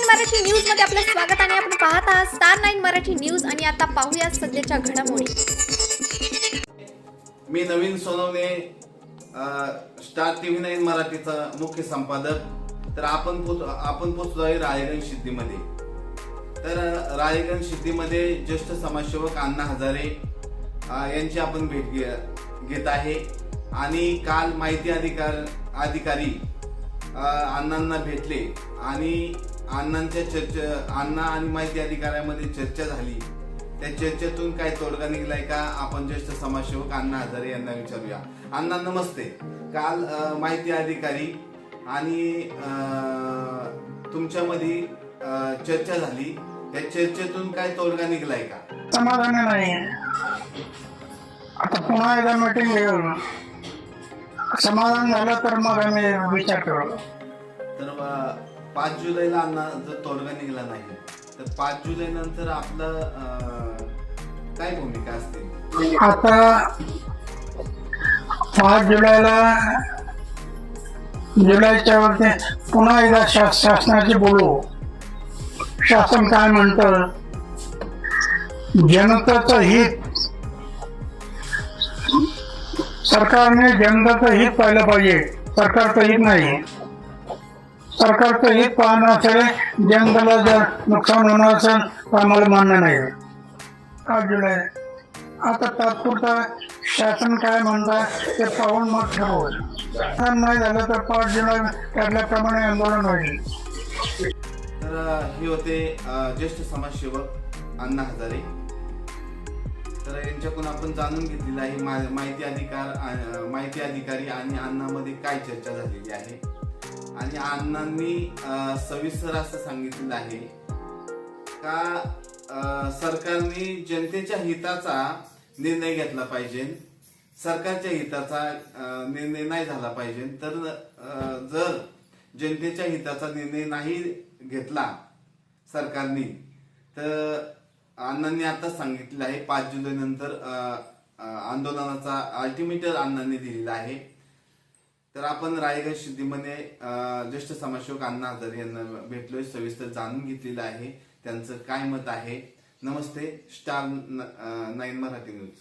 Marathi news मध्ये आपलं स्वागत आणि आपण पाहत आहात स्टार 9 मराठी न्यूज आणि आता पाहूया सध्याच्या घडामोडी। मी नवीन सोनवणे, स्टार टीव्ही 9 मराठीचा मुख्य संपादक। तर आपण पोहोचलो आहे राळेगण सिद्धीमध्ये। तर राळेगण सिद्धीमध्ये ज्येष्ठ समाजसेवक अण्णा हजारे यांची आपण भेट घेत आहे आणि काल माहिती अधिकारी अण्णांना भेटले आणि अण्णा आणि माहिती अधिकाऱ्यामध्ये चर्चा झाली। त्या चर्चेतून काय तोडगा निघालाय का आपण ज्येष्ठ समाजसेवक अण्णा हजारे यांना विचारूया। अण्णा नमस्ते। काल माहिती अधिकारी आणि तुमच्यामध्ये चर्चा झाली, त्या चर्चेतून काय तोडगा निघालाय का? समाधान नाही। आता पुन्हा एकदा मीटिंग घेऊन समाधान झालं तर मग आम्ही विचार करू। तर 5 जुलैला अण्णा जर तोडगा निघाला नाही तर 5 जुलै नंतर आपलं काय भूमिका असते? आता 5 जुलैच्या वरती पुन्हा एकदा शासनाची बोलू। शासन काय म्हणतं, जनतेचं हित, सरकारने जनतेचं हित पाहिलं पाहिजे, सरकारचं हित नाही। सरकारचं हित पाहणं असेल, जनतेला जर नुकसान होणार असेल तर आम्हाला मान्य नाही। 5 जुलै आता तात्पुरता शासन काय म्हणतात ते पाहून मग ठरवू। नाही झालं तर 5 जुलै ठरल्याप्रमाणे आंदोलन होईल। तर हे होते ज्येष्ठ समाजसेवक अण्णा हजारे। तर यांच्याकडून आपण जाणून घेतलेलं आहे माहिती अधिकारी आणि अण्णांमध्ये काय चर्चा झालेली आहे आणि अण्णांनी सविस्तर असं सांगितलेलं आहे का सरकारने जनतेच्या हिताचा निर्णय घेतला पाहिजे, सरकारच्या हिताचा निर्णय नाही झाला पाहिजे। तर जर जनतेच्या हिताचा निर्णय नाही घेतला सरकारने तर अण्णांनी आता सांगितलेलं आहे 5 जुलै नंतर आंदोलनाचा अल्टिमेटम अण्णांनी दिलेला आहे। तर आपण राळेगण सिद्धीमध्ये ज्येष्ठ समाजसेवक अण्णा हजारे यांना भेटलोय, सविस्तर जाणून घेतलेलं आहे त्यांचं काय मत आहे। नमस्ते, स्टार 9 मराठी न्यूज।